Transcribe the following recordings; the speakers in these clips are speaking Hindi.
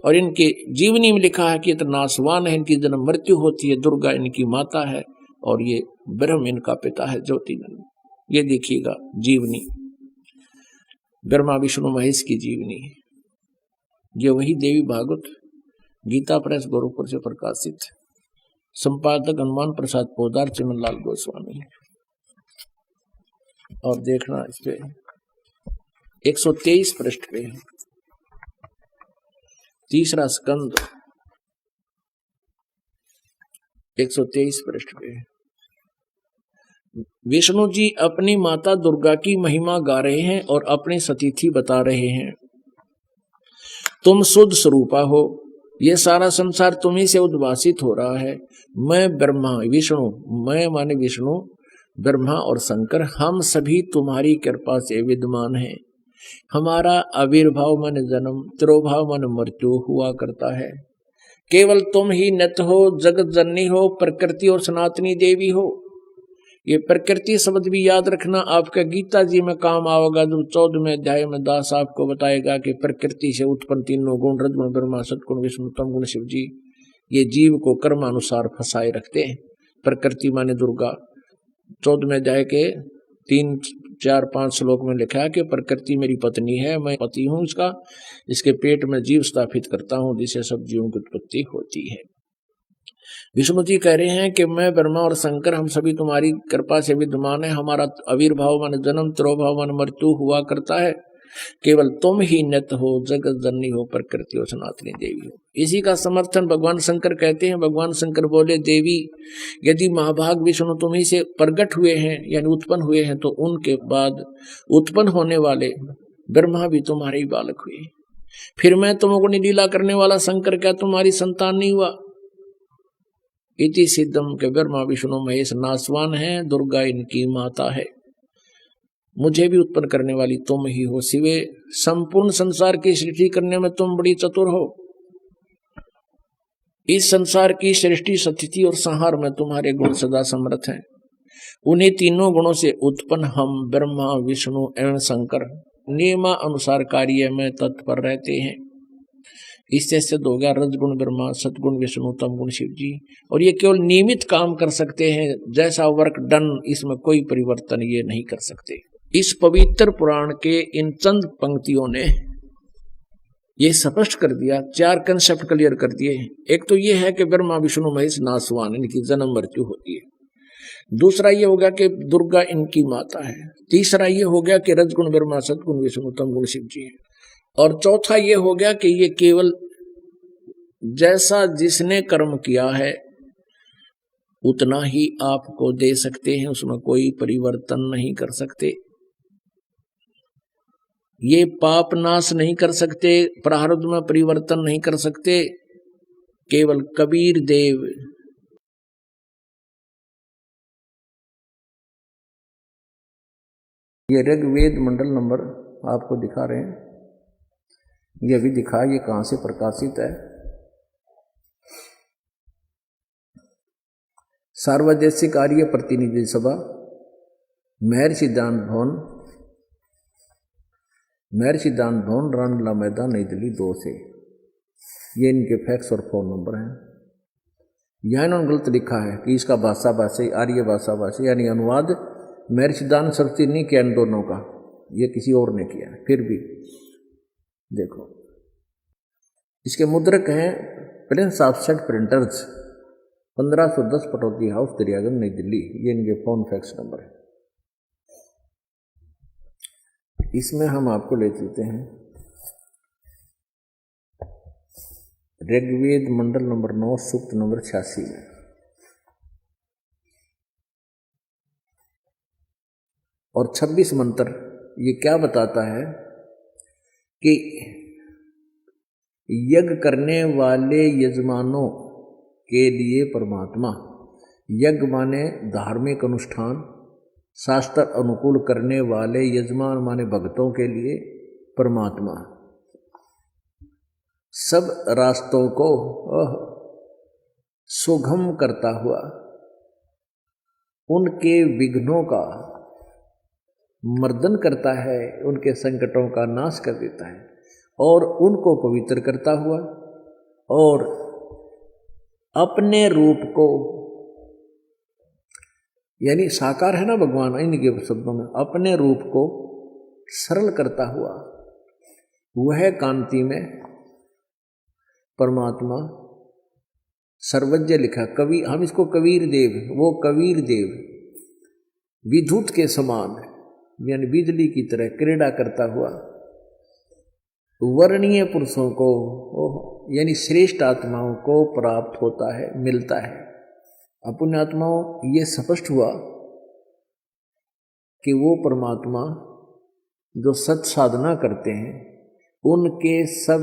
और इनके जीवनी में लिखा है कि ये तो नासवान है, इनकी जन्म मृत्यु होती है, दुर्गा इनकी माता है और ये ब्रह्म इनका पिता है, ज्योतिर्मय। ये देखिएगा जीवनी, ब्रह्मा विष्णु महेश की जीवनी है। ये वही देवी भागवत गीता प्रेस गोरखपुर से प्रकाशित, संपादक हनुमान प्रसाद पोदार, चिमनलाल गोस्वामी। और देखना इस पे 123 पृष्ठ पे तीसरा स्कंद 123 पृष्ठ पे विष्णु जी अपनी माता दुर्गा की महिमा गा रहे हैं और अपनी सतीथि बता रहे हैं। तुम शुद्ध स्वरूपा हो, ये सारा संसार तुम्ही से उद्भासित हो रहा है। मैं ब्रह्मा विष्णु, मैं माने विष्णु, ब्रह्मा और शंकर, हम सभी तुम्हारी कृपा से विद्यमान हैं। हमारा आविर्भाव मन जन्म, तिरोभाव मन मृत्यु हुआ करता है। केवल तुम ही नित्य हो, जगत जननी हो, प्रकृति और सनातनी देवी हो। ये प्रकृति शब्द भी याद रखना, आपका गीता जी में काम आएगा। जो 14वें अध्याय में दास आपको बताएगा कि प्रकृति से उत्पन्न तीनों गुण, रजगुण ब्रह्मा, सतगुण विष्णु, तम गुण शिव जी, ये जीव को कर्मानुसार फंसाए रखते हैं। प्रकृति माने दुर्गा, 14वें अध्याय के 3, 4, 5 श्लोक में लिखा है कि प्रकृति मेरी पत्नी है, मैं पति हूं इसका, इसके पेट में जीव स्थापित करता हूं जिससे सब जीवों की उत्पत्ति होती है। विष्णु जी कह रहे हैं कि मैं ब्रह्मा और शंकर, हम सभी तुम्हारी कृपा से विद्यमान है। हमारा आविर्भाव मन जन्म, तिरोभाव मन मृत्यु हुआ करता है। केवल तुम ही नित्य हो, जगत जननी हो, प्रकृति और सनातनी देवी हो। इसी का समर्थन भगवान शंकर कहते हैं। भगवान शंकर बोले, देवी यदि महाभाग विष्णु तुम्ही से प्रकट हुए हैं यानी उत्पन्न हुए हैं, तो उनके बाद उत्पन्न होने वाले ब्रह्मा भी तुम्हारे ही बालक हुए। फिर मैं तुमको लीला करने वाला शंकर क्या तुम्हारी संतान नहीं हुआ? इति सिद्धम के ब्रह्मा विष्णु महेश नासवान है, दुर्गा इनकी माता है। मुझे भी उत्पन्न करने वाली तुम ही हो शिवे। संपूर्ण संसार की सृष्टि करने में तुम बड़ी चतुर हो। इस संसार की सृष्टि, स्थिति और संहार में तुम्हारे गुण सदा समर्थ हैं। उन्हीं तीनों गुणों से उत्पन्न हम ब्रह्मा विष्णु एवं शंकर नियमा अनुसार कार्य में तत्पर रहते हैं। इससे सिद्ध हो गया रजगुण ब्रह्मा, सतगुण विष्णु, तम गुण शिव जी। और ये केवल नियमित काम कर सकते हैं, जैसा वर्क डन, इसमें कोई परिवर्तन ये नहीं कर सकते। इस पवित्र पुराण के इन चंद पंक्तियों ने ये स्पष्ट कर दिया, 4 कंसेप्ट क्लियर कर दिए। एक तो ये है कि ब्रह्मा विष्णु महेश नासवान, इनकी जन्म मृत्यु होती है। दूसरा ये हो गया कि दुर्गा इनकी माता है। तीसरा ये हो गया कि रजगुण ब्रह्मा, सतगुण विष्णु, तम गुण शिव जी है। और चौथा ये हो गया कि ये केवल जैसा जिसने कर्म किया है उतना ही आपको दे सकते हैं, उसमें कोई परिवर्तन नहीं कर सकते। ये पाप नाश नहीं कर सकते, प्रारब्ध में परिवर्तन नहीं कर सकते। केवल कबीर देव ये ऋग्वेद मंडल नंबर आपको दिखा रहे हैं, ये भी दिखा, ये कहां से प्रकाशित है। सार्वदेशिक आर्य प्रतिनिधि सभा, महर्षि दान भवन, रामलीला मैदान, नई दिल्ली 2 से। ये इनके फैक्स और फोन नंबर हैं। यहाँ इन्होंने गलत लिखा है कि इसका भाषा भाषी, आर्य भाषा भाषी, यानी अनुवाद महर्षि दान सरस्वती नहीं किया इन दोनों का, ये किसी और ने किया। फिर भी देखो, इसके मुद्रक हैं Prince offset printers, 1510 Pataudi house, Daryaganj, नई दिल्ली। ये इनके फोन फैक्स नंबर है। इसमें हम आपको ले चलते हैं ऋग्वेद मंडल नंबर 9 सूक्त नंबर 86 में। और 26 मंत्र ये क्या बताता है कि यज्ञ करने वाले यजमानों के लिए परमात्मा, यज्ञ माने धार्मिक अनुष्ठान, शास्त्र अनुकूल करने वाले यजमान माने भक्तों के लिए परमात्मा, सब रास्तों को सुगम करता हुआ उनके विघ्नों का मर्दन करता है, उनके संकटों का नाश कर देता है और उनको पवित्र करता हुआ और अपने रूप को, यानी साकार है ना भगवान, इनके शब्दों में अपने रूप को सरल करता हुआ वह कांति में परमात्मा सर्वज्ञ लिखा। कवि, हम इसको कबीर देव, वो कबीर देव विद्युत के समान यानी बिजली की तरह क्रीड़ा करता हुआ वर्णीय पुरुषों को यानी श्रेष्ठ आत्माओं को प्राप्त होता है, मिलता है। अपुण्य आत्माओं ये स्पष्ट हुआ कि वो परमात्मा जो सत साधना करते हैं उनके सब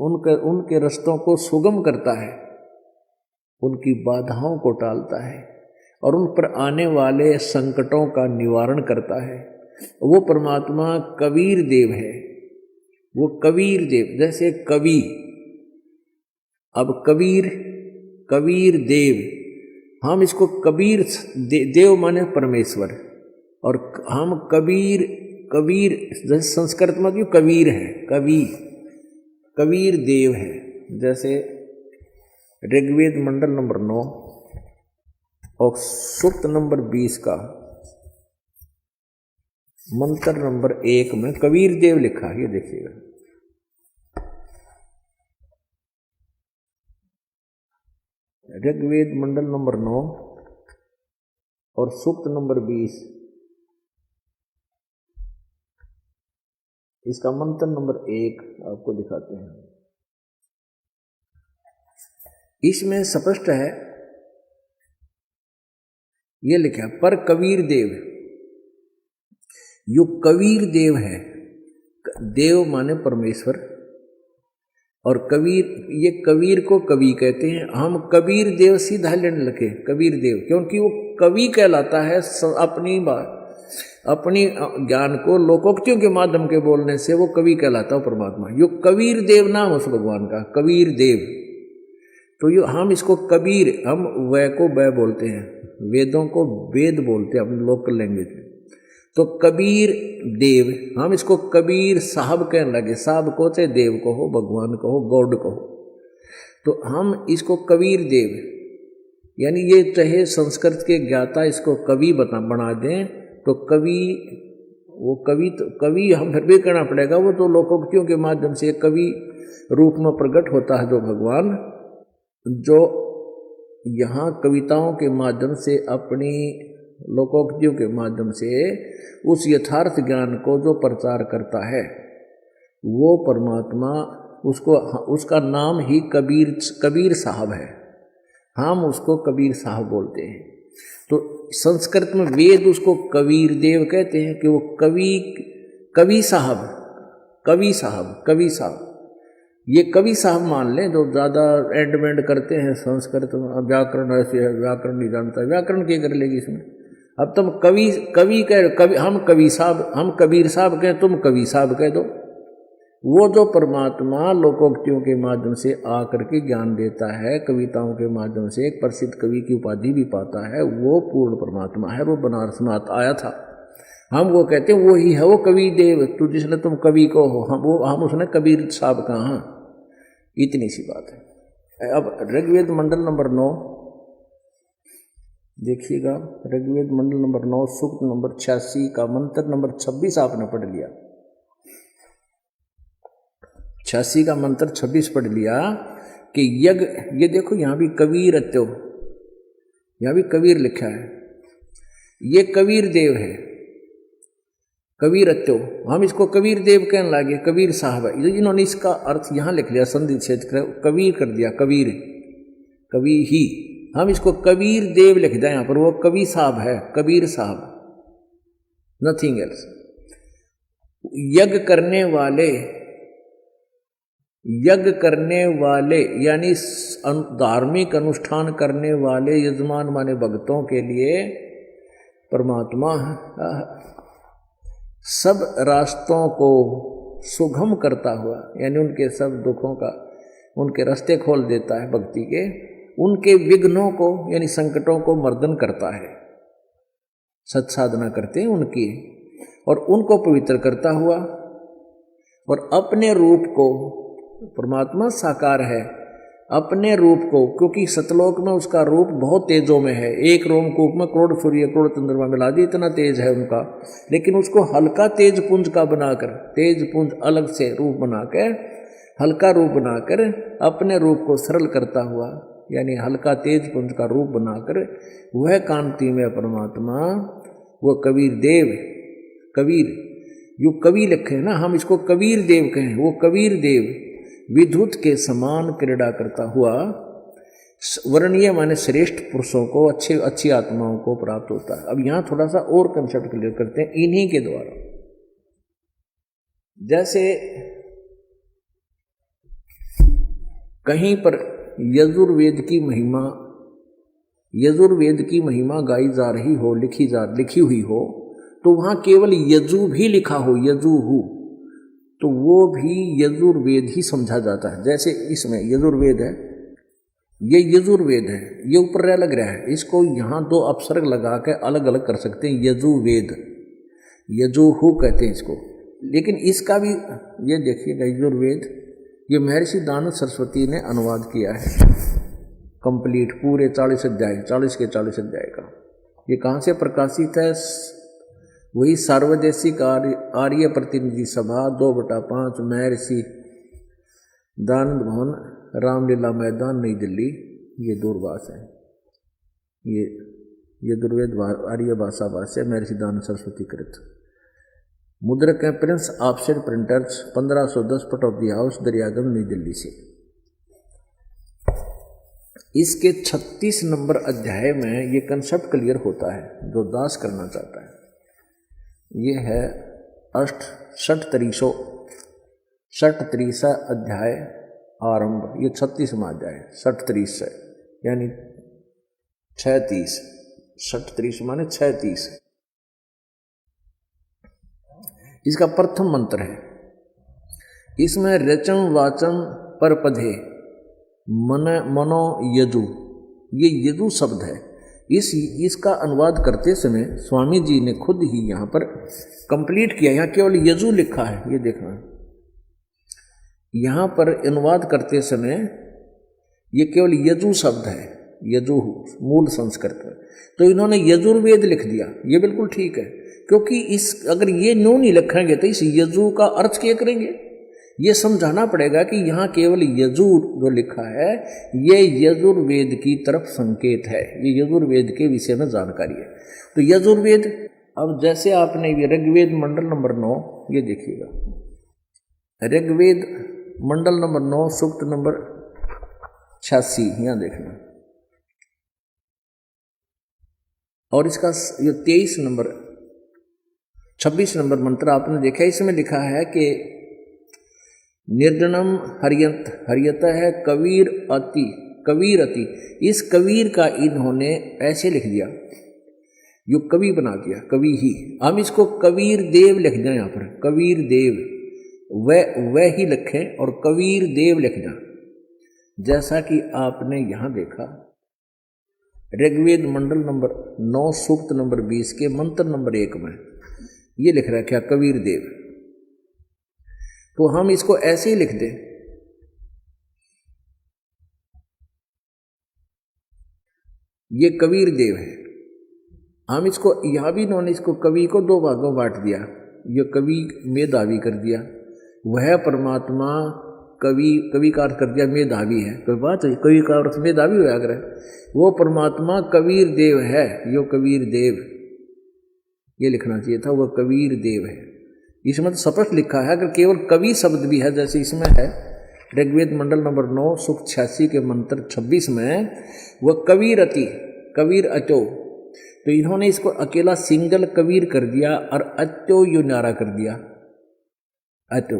उनके रास्तों को सुगम करता है, उनकी बाधाओं को टालता है और उन पर आने वाले संकटों का निवारण करता है। वो परमात्मा कबीर देव है। वो कबीर देव, जैसे कवि, अब कबीर देव, हम इसको कबीर देव माने परमेश्वर, और हम कबीर जैसे संस्कृत में क्यों कबीर है, कबीर देव है। जैसे ऋग्वेद मंडल नंबर 9 और सूक्त नंबर 20 का मंत्र नंबर 1 में कबीर देव लिखा है, ये देखिएगा। ऋग्वेद मंडल नंबर 9 और सूक्त नंबर 20, इसका मंत्र नंबर 1 आपको दिखाते हैं। इसमें स्पष्ट है, ये लिखा पर कबीर देव, यो कबीर देव है। देव माने परमेश्वर और कबीर, ये कबीर को कवि कहते हैं। हम कबीर देव सीधा लेने लगे कबीर देव, क्योंकि वो कवि कहलाता है। अपनी ज्ञान को लोकोक्तियों के माध्यम के बोलने से वो कवि कहलाता है परमात्मा। यो कबीर देव नाम उस भगवान का, कबीर देव। तो यो हम इसको कबीर, हम वै को वै बोलते हैं, वेदों को वेद बोलते हैं अपनी लोकल लैंग्वेज में। तो कबीर देव, हम इसको कबीर साहब कहने लगे। साहब को चाहे देव को हो, भगवान को हो, गॉड को हो, तो हम इसको कबीर देव, यानी ये चाहे संस्कृत के ज्ञाता इसको कवि बना दें तो कवि, वो कवि तो कवि हम फिर भी कहना पड़ेगा। वो तो लोकोक्तियों के माध्यम से कवि रूप में प्रकट होता है जो भगवान, जो यहाँ कविताओं के माध्यम से, अपनी लोकोक्तियों के माध्यम से उस यथार्थ ज्ञान को जो प्रचार करता है, वो परमात्मा, उसका नाम ही कबीर साहब है। हम उसको कबीर साहब बोलते हैं। तो संस्कृत में वेद उसको कबीर देव कहते हैं कि वो कवि साहब। ये कवि साहब मान लें जो ज़्यादा एंड करते हैं संस्कृत में। व्याकरण ऐसे है, व्याकरण नहीं जानता, व्याकरण क्या कर लेगी इसमें। अब तुम कवि कह, हम कबीर साहब कहें, तुम कवि साहब कह दो। वो जो परमात्मा लोकोक्तियों के माध्यम से आकर के ज्ञान देता है, कविताओं के माध्यम से एक प्रसिद्ध कवि की उपाधि भी पाता है, वो पूर्ण परमात्मा है। वो बनारस में आया था। हम वो कहते हैं वो ही है वो कबीर देव। तो जिसने तुम कवि को हो, हम उसने कबीर साहब कहा। हाँ, इतनी सी बात है। अब ऋग्वेद मंडल नंबर 9 देखिएगा। ऋग्वेद मंडल नंबर 9 सूक्त नंबर 86 का मंत्र नंबर 26 आपने पढ़ लिया। 86 का मंत्र 26 पढ़ लिया कि यज्ञ, ये देखो यहाँ भी कबीर अत्यो, यहाँ भी कबीर लिखा है। ये कबीर देव है, कबीर अत्यो। हम इसको कबीर देव कहने लगे, कबीर साहब है। इन्होंने इसका अर्थ यहाँ लिख लिया, संधि छेद कबीर कर दिया, कबीर ही। हम इसको कबीर देव लिख दें यहाँ पर, वो कवि साहब है, कबीर साहब, नथिंग एल्स। यज्ञ करने वाले यानी धार्मिक अनुष्ठान करने वाले यजमान माने भक्तों के लिए परमात्मा सब रास्तों को सुगम करता हुआ, यानी उनके सब दुखों का, उनके रास्ते खोल देता है भक्ति के। उनके विघ्नों को यानी संकटों को मर्दन करता है। सत्साधना करते हैं उनकी, और उनको पवित्र करता हुआ और अपने रूप को परमात्मा साकार है अपने रूप को, क्योंकि सतलोक में उसका रूप बहुत तेजों में है, एक रोमकूप में करोड़ सूर्य करोड़ चंद्रमा मिला दी, इतना तेज है उनका, लेकिन उसको हल्का तेज पुंज का बनाकर, तेज पुंज अलग से रूप बनाकर, हल्का रूप बनाकर अपने रूप को सरल करता हुआ, यानी हल्का तेज पुंज का रूप बनाकर वह कांति में परमात्मा, वो कबीर देव, कबीर यो कवि लिखे ना, हम इसको कबीर देव कहें, वो कबीर देव विद्युत के समान क्रीड़ा करता हुआ वर्णीय माने श्रेष्ठ पुरुषों को, अच्छी आत्माओं को प्राप्त होता है। अब यहां थोड़ा सा और कंसेप्ट क्लियर करते हैं इन्हीं के द्वारा। जैसे कहीं पर यजुर्वेद की महिमा गाई जा रही हो, लिखी हुई हो, तो वहां केवल यजु भी लिखा हो, यजुहु, तो वो भी यजुर्वेद ही समझा जाता है। जैसे इसमें यजुर्वेद है, ये यजुर्वेद है, ये ऊपर लग रहा है, इसको यहाँ दो अपसर्ग लगा के अलग अलग कर सकते हैं, यजुर्वेद, यजुहु कहते हैं इसको। लेकिन इसका भी ये देखिएगा, यजुर्वेद ये महर्षि दानव सरस्वती ने अनुवाद किया है कंप्लीट, पूरे 40 अध्याय, 40 के 40 अध्याय का। ये कहाँ से प्रकाशित है? वही सार्वदेशिक आर्य प्रतिनिधि सभा 2/5 महर्षि दानंद भवन, रामलीला मैदान, नई दिल्ली, ये दूरभाष है। ये यजुर्वेद आर्य भाषा भाष्य महर्षि दानंद सरस्वती कृत। मुद्रक है प्रिंस ऑफसेट प्रिंटर्स, 1510 पट ऑफ दी हाउस, दरियागंज, नई दिल्ली से। इसके 36 नंबर अध्याय में ये कंसेप्ट क्लियर होता है जो दास करना चाहता है। ये है षट्त्रीसा अध्याय आरंभ, ये 36वां अध्याय, 36 से यानी 36, 36 माने 36। इसका प्रथम मंत्र है, इसमें रचम वाचम परपधे मनो यदु, ये यदु शब्द है। इसका अनुवाद करते समय स्वामी जी ने खुद ही यहाँ पर कंप्लीट किया, यहाँ केवल यजु लिखा है, ये देखना, यहाँ पर अनुवाद करते समय ये केवल यजु शब्द है, यजु मूल संस्कृत में, तो इन्होंने यजुर्वेद लिख दिया। ये बिल्कुल ठीक है, क्योंकि अगर ये नो नहीं लिखेंगे तो इस यजु का अर्थ क्या करेंगे? ये समझाना पड़ेगा कि यहाँ केवल यजुर जो लिखा है ये यजुर्वेद की तरफ संकेत है, ये यजुर्वेद के विषय में जानकारी है। तो यजुर्वेद, अब जैसे आपने ये ऋग्वेद मंडल नंबर 9, ये देखिएगा, ऋग्वेद मंडल नंबर 9 सूक्त नंबर 86, यहाँ देखना, और इसका ये 26 नंबर मंत्र आपने देखा, इसमें लिखा है कि निर्जनम हरियत है कबीर अति। इस कबीर का इन्होंने ऐसे लिख दिया, यो कवि बना दिया, कवि ही। हम इसको कबीर देव लिख दें, यहाँ पर कबीर देव, वह ही लिखें और कबीर देव लिख दें। जैसा कि आपने यहाँ देखा ऋग्वेद मंडल नंबर 9 सूक्त नंबर 20 के मंत्र नंबर 1 में ये लिख रहा है क्या? कबीर देव। तो हम इसको ऐसे ही लिख दें, ये कबीर देव है। हम इसको यहां भी इन्होंने इसको कवि को 2 भागों में बांट दिया, ये कवि मेधावी कर दिया, वह परमात्मा कवि का अर्थ कर दिया मेधावी है, कोई बात है, कवि का अर्थ मेधावी हो अगर वो परमात्मा कबीर देव है, यो कबीर देव, ये लिखना चाहिए था, वह कबीर देव है। इसमें तो स्पष्ट लिखा है, अगर केवल कवि शब्द भी है जैसे इसमें है ऋग्वेद मंडल नंबर 9 सूक्त 86 के मंत्र 26 में, वह कबीर अचो, तो इन्होंने इसको अकेला सिंगल कबीर कर दिया और अचो यू नारा कर दिया, अचो।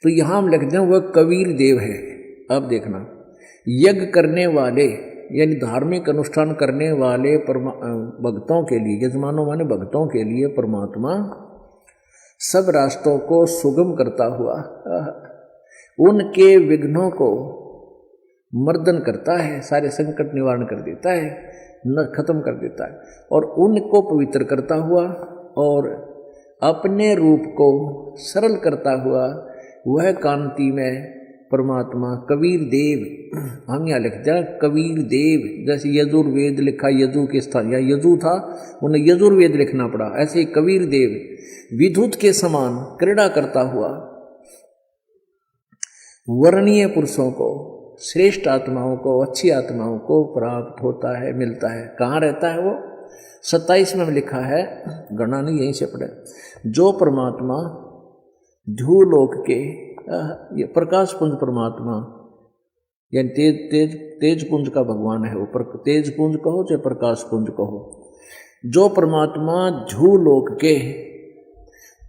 तो यहां हम लिख दें वह कबीर देव है। अब देखना, यज्ञ करने वाले यानी धार्मिक अनुष्ठान करने वाले भक्तों के लिए, यजमानों माने भक्तों के लिए परमात्मा सब रास्तों को सुगम करता हुआ उनके विघ्नों को मर्दन करता है, सारे संकट निवारण कर देता है, खत्म कर देता है, और उनको पवित्र करता हुआ और अपने रूप को सरल करता हुआ वह कांति में परमात्मा कबीर देव, हम यहाँ लिख दिया कबीर देव, जैसे यजुर्वेद लिखा यजु के स्थान, या यजु था उन्हें यजुर्वेद लिखना पड़ा, ऐसे ही कबीर देव विद्युत के समान क्रीड़ा करता हुआ वर्णीय पुरुषों को, श्रेष्ठ आत्माओं को, अच्छी आत्माओं को प्राप्त होता है, मिलता है। कहाँ रहता है वो? 27 में लिखा है, गणना नहीं यहीं से पढ़े, जो परमात्मा ध्रुवलोक के, ये प्रकाश पुंज परमात्मा, यानी तेज तेज तेज पुंज का भगवान है वो, तेज पुंज कहो चाहे प्रकाश पुंज कहो, जो परमात्मा ध्रुवलोक के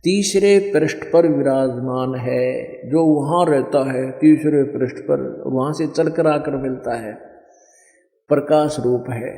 तीसरे पृष्ठ पर विराजमान है, जो वहाँ रहता है तीसरे पृष्ठ पर, वहाँ से चलकर आकर मिलता है, प्रकाश रूप है।